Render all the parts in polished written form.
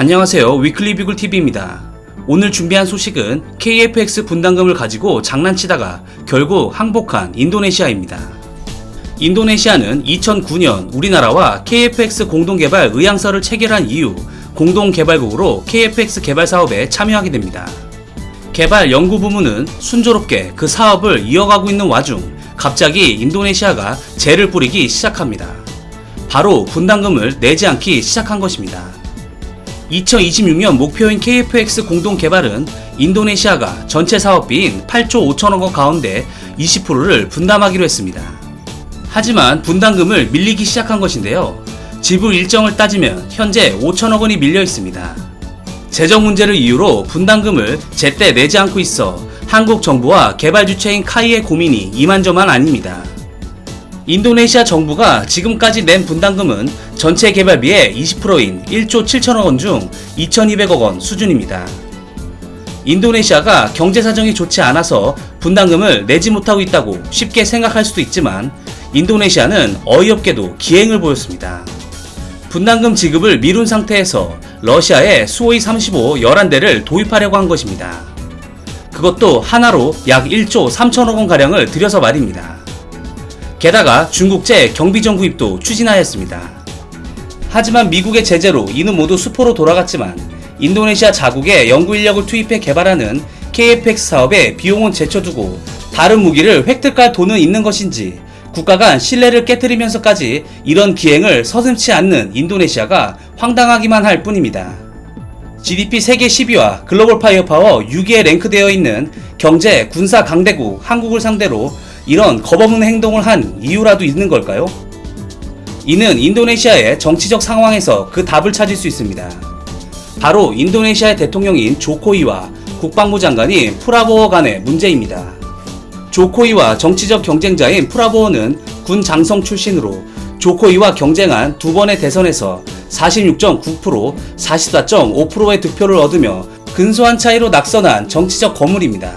안녕하세요. 위클리 비글 TV입니다. 오늘 준비한 소식은 KFX 분담금을 가지고 장난치다가 결국 항복한 인도네시아입니다. 인도네시아는 2009년 우리나라와 KFX 공동개발 의향서를 체결한 이후 공동개발국으로 KFX 개발 사업에 참여하게 됩니다. 개발 연구 부문은 순조롭게 그 사업을 이어가고 있는 와중 갑자기 인도네시아가 재를 뿌리기 시작합니다. 바로 분담금을 내지 않기 시작한 것입니다. 2026년 목표인 KFX 공동개발은 인도네시아가 전체 사업비인 8조 5천억 원 가운데 20%를 분담하기로 했습니다. 하지만 분담금을 밀리기 시작한 것인데요. 지불 일정을 따지면 현재 5천억 원이 밀려 있습니다. 재정 문제를 이유로 분담금을 제때 내지 않고 있어 한국 정부와 개발 주체인 카이의 고민이 이만저만 아닙니다. 인도네시아 정부가 지금까지 낸 분담금은 전체 개발비의 20%인 1조 7천억 원 중 2,200억 원 수준입니다. 인도네시아가 경제 사정이 좋지 않아서 분담금을 내지 못하고 있다고 쉽게 생각할 수도 있지만 인도네시아는 어이없게도 기행을 보였습니다. 분담금 지급을 미룬 상태에서 러시아에 수호이 35 11대를 도입하려고 한 것입니다. 그것도 하나로 약 1조 3천억 원가량을 들여서 말입니다. 게다가 중국제 경비정 구입도 추진하였습니다. 하지만 미국의 제재로 이는 모두 수포로 돌아갔지만 인도네시아 자국의 연구 인력을 투입해 개발하는 KFX 사업에 비용은 제쳐두고 다른 무기를 획득할 돈은 있는 것인지 국가 간 신뢰를 깨뜨리면서까지 이런 기행을 서슴지 않는 인도네시아가 황당하기만 할 뿐입니다. GDP 세계 10위와 글로벌 파이어파워 6위에 랭크되어 있는 경제 군사 강대국 한국을 상대로 이런 겁없는 행동을 한 이유라도 있는 걸까요? 이는 인도네시아의 정치적 상황에서 그 답을 찾을 수 있습니다. 바로 인도네시아의 대통령인 조코이와 국방부 장관인 프라보워 간의 문제입니다. 조코이와 정치적 경쟁자인 프라보워는 군 장성 출신으로 조코이와 경쟁한 두 번의 대선에서 46.9%, 44.5%의 득표를 얻으며 근소한 차이로 낙선한 정치적 거물입니다.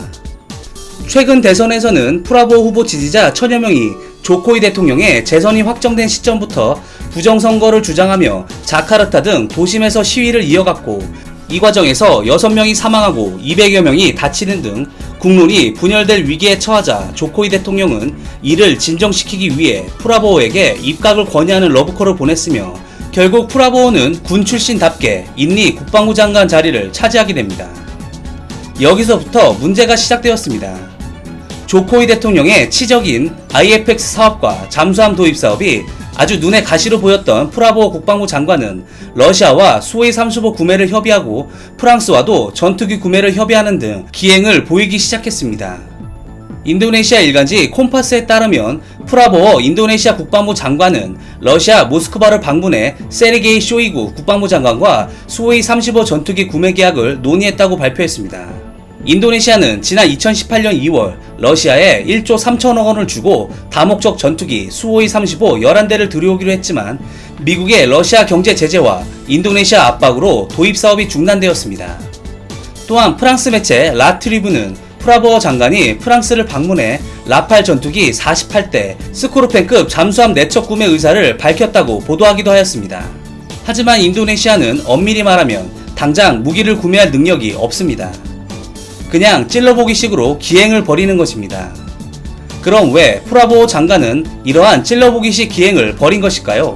최근 대선에서는 프라보워 후보 지지자 천여 명이 조코이 대통령의 재선이 확정된 시점부터 부정선거를 주장하며 자카르타 등 도심에서 시위를 이어갔고 이 과정에서 6명이 사망하고 200여 명이 다치는 등 국론이 분열될 위기에 처하자 조코이 대통령은 이를 진정시키기 위해 프라보워에게 입각을 권유하는 러브콜을 보냈으며 결국 프라보워는 군 출신답게 인리 국방부 장관 자리를 차지하게 됩니다. 여기서부터 문제가 시작되었습니다. 조코이 대통령의 치적인 IFX 사업과 잠수함 도입 사업이 아주 눈에 가시로 보였던 프라보워 국방부 장관은 러시아와 수호이 35 구매를 협의하고 프랑스와도 전투기 구매를 협의하는 등 기행을 보이기 시작했습니다. 인도네시아 일간지 콤파스에 따르면 프라보워 인도네시아 국방부 장관은 러시아 모스크바를 방문해 세르게이 쇼이구 국방부 장관과 수호이 35 전투기 구매 계약을 논의했다고 발표했습니다. 인도네시아는 지난 2018년 2월 러시아에 1조 3천억 원을 주고 다목적 전투기 수호이 35 11대를 들여오기로 했지만 미국의 러시아 경제 제재와 인도네시아 압박으로 도입 사업이 중단되었습니다. 또한 프랑스 매체 라트리브는 프라보워 장관이 프랑스를 방문해 라팔 전투기 48대 스코르펜급 잠수함 내척 구매 의사를 밝혔다고 보도하기도 하였습니다. 하지만 인도네시아는 엄밀히 말하면 당장 무기를 구매할 능력이 없습니다. 그냥 찔러보기 식으로 기행을 벌이는 것입니다. 그럼 왜 프라보워 장관은 이러한 찔러보기식 기행을 벌인 것일까요?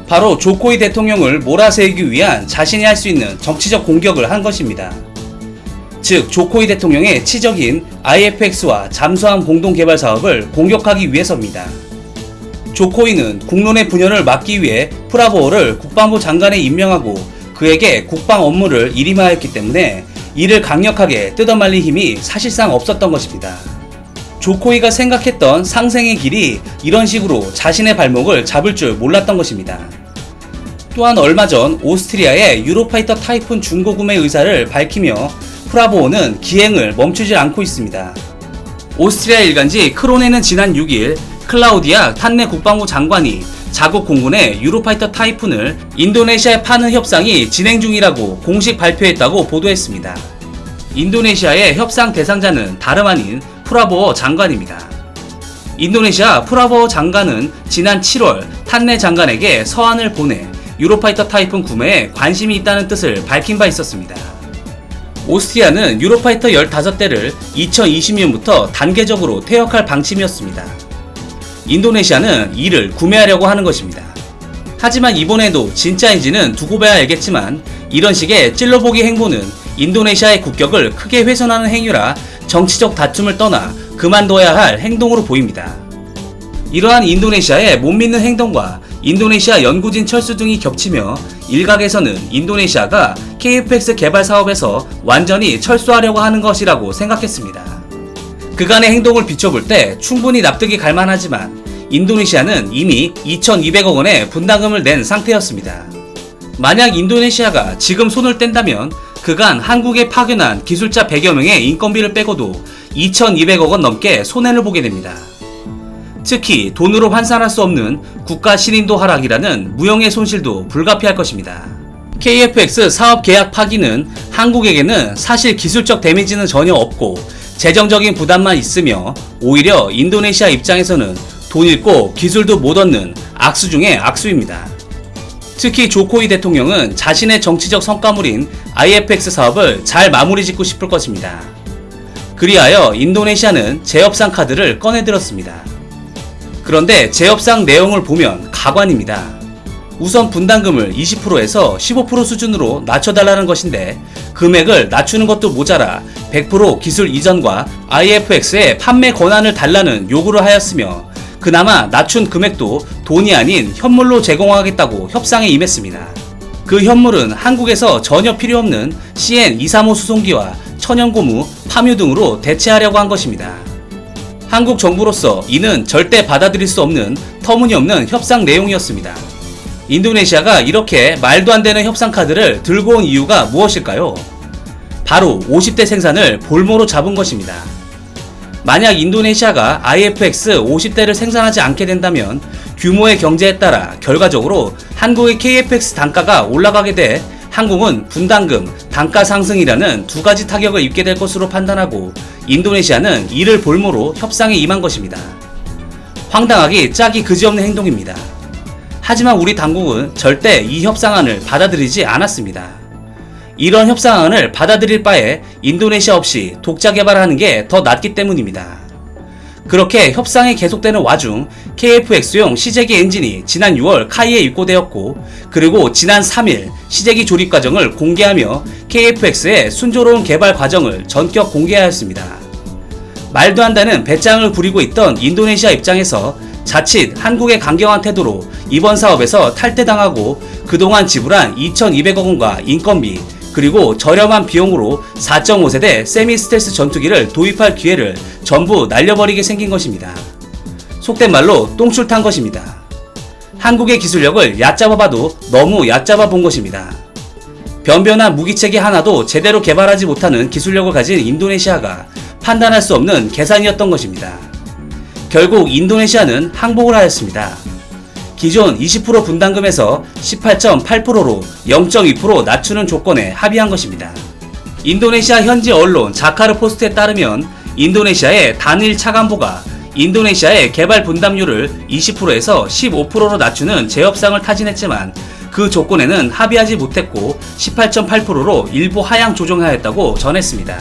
바로 조코이 대통령을 몰아세우기 위한 자신이 할 수 있는 정치적 공격을 한 것입니다. 즉 조코이 대통령의 치적인 IFX와 잠수함 공동개발 사업을 공격하기 위해서입니다. 조코이는 국론의 분열을 막기 위해 프라보워를 국방부 장관에 임명하고 그에게 국방 업무를 일임하였기 때문에 이를 강력하게 뜯어말릴 힘이 사실상 없었던 것입니다. 조코이가 생각했던 상생의 길이 이런 식으로 자신의 발목을 잡을 줄 몰랐던 것입니다. 또한 얼마 전 오스트리아의 유로파이터 타이푼 중고 구매 의사를 밝히며 프라보워는 기행을 멈추지 않고 있습니다. 오스트리아 일간지 크로네는 지난 6일 클라우디아 탄네 국방부 장관이 자국 공군의 유로파이터 타이푼을 인도네시아에 파는 협상이 진행 중이라고 공식 발표했다고 보도했습니다. 인도네시아의 협상 대상자는 다름 아닌 프라보워 장관입니다. 인도네시아 프라보워 장관은 지난 7월 탄네 장관에게 서한을 보내 유로파이터 타이푼 구매에 관심이 있다는 뜻을 밝힌 바 있었습니다. 오스트리아는 유로파이터 15대를 2020년부터 단계적으로 퇴역할 방침이었습니다. 인도네시아는 이를 구매하려고 하는 것입니다. 하지만 이번에도 진짜인지는 두고 봐야 알겠지만 이런 식의 찔러보기 행보는 인도네시아의 국격을 크게 훼손하는 행위라 정치적 다툼을 떠나 그만둬야 할 행동으로 보입니다. 이러한 인도네시아의 못 믿는 행동과 인도네시아 연구진 철수 등이 겹치며 일각에서는 인도네시아가 KF-X 개발 사업에서 완전히 철수하려고 하는 것이라고 생각했습니다. 그간의 행동을 비춰볼 때 충분히 납득이 갈만하지만 인도네시아는 이미 2,200억 원의 분담금을 낸 상태였습니다. 만약 인도네시아가 지금 손을 뗀다면 그간 한국에 파견한 기술자 100여 명의 인건비를 빼고도 2,200억 원 넘게 손해를 보게 됩니다. 특히 돈으로 환산할 수 없는 국가 신인도 하락이라는 무형의 손실도 불가피할 것입니다. KF-X 사업 계약 파기는 한국에게는 사실 기술적 데미지는 전혀 없고 재정적인 부담만 있으며 오히려 인도네시아 입장에서는 돈 잃고 기술도 못 얻는 악수 중의 악수입니다. 특히 조코이 대통령은 자신의 정치적 성과물인 IFX 사업을 잘 마무리 짓고 싶을 것입니다. 그리하여 인도네시아는 재협상 카드를 꺼내들었습니다. 그런데 재협상 내용을 보면 가관입니다. 우선 분담금을 20%에서 15% 수준으로 낮춰달라는 것인데 금액을 낮추는 것도 모자라 100% 기술 이전과 IFX의 판매 권한을 달라는 요구를 하였으며 그나마 낮춘 금액도 돈이 아닌 현물로 제공하겠다고 협상에 임했습니다. 그 현물은 한국에서 전혀 필요 없는 CN235 수송기와 천연고무, 파묘 등으로 대체하려고 한 것입니다. 한국 정부로서 이는 절대 받아들일 수 없는 터무니없는 협상 내용이었습니다. 인도네시아가 이렇게 말도 안 되는 협상 카드를 들고 온 이유가 무엇일까요? 바로 50대 생산을 볼모로 잡은 것입니다. 만약 인도네시아가 IFX 50대를 생산하지 않게 된다면 규모의 경제에 따라 결과적으로 한국의 KF-X 단가가 올라가게 돼 한국은 분담금, 단가 상승이라는 두 가지 타격을 입게 될 것으로 판단하고 인도네시아는 이를 볼모로 협상에 임한 것입니다. 황당하기 짝이 그지없는 행동입니다. 하지만 우리 당국은 절대 이 협상안을 받아들이지 않았습니다. 이런 협상안을 받아들일 바에 인도네시아 없이 독자 개발하는 게 더 낫기 때문입니다. 그렇게 협상이 계속되는 와중 KF-X용 시제기 엔진이 지난 6월 카이에 입고되었고 그리고 지난 3일 시제기 조립 과정을 공개하며 KF-X의 순조로운 개발 과정을 전격 공개하였습니다. 말도 안 되는 배짱을 부리고 있던 인도네시아 입장에서 자칫 한국의 강경한 태도로 이번 사업에서 탈퇴당하고 그동안 지불한 2,200억 원과 인건비 그리고 저렴한 비용으로 4.5세대 세미 스텔스 전투기를 도입할 기회를 전부 날려버리게 생긴 것입니다. 속된 말로 똥줄 탄 것입니다. 한국의 기술력을 얕잡아봐도 너무 얕잡아 본 것입니다. 변변한 무기체계 하나도 제대로 개발하지 못하는 기술력을 가진 인도네시아가 판단할 수 없는 계산이었던 것입니다. 결국 인도네시아는 항복을 하였습니다. 기존 20% 분담금에서 18.8%로 0.2% 낮추는 조건에 합의한 것입니다. 인도네시아 현지 언론 자카르 포스트에 따르면 인도네시아의 단일 차관보가 인도네시아의 개발 분담률을 20%에서 15%로 낮추는 재협상을 타진했지만 그 조건에는 합의하지 못했고 18.8%로 일부 하향 조정하였다고 전했습니다.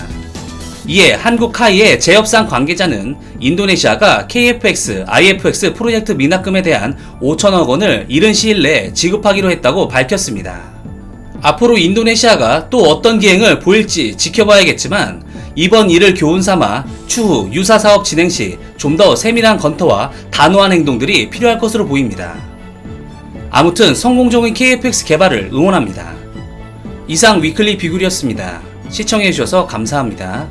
이에 한국 카이의 재협상 관계자는 인도네시아가 KF-X, IFX 프로젝트 미납금에 대한 5천억 원을 이른 시일 내에 지급하기로 했다고 밝혔습니다. 앞으로 인도네시아가 또 어떤 기행을 보일지 지켜봐야겠지만 이번 일을 교훈삼아 추후 유사 사업 진행 시 좀 더 세밀한 검토와 단호한 행동들이 필요할 것으로 보입니다. 아무튼 성공적인 KF-X 개발을 응원합니다. 이상 위클리 비굴이었습니다. 시청해주셔서 감사합니다.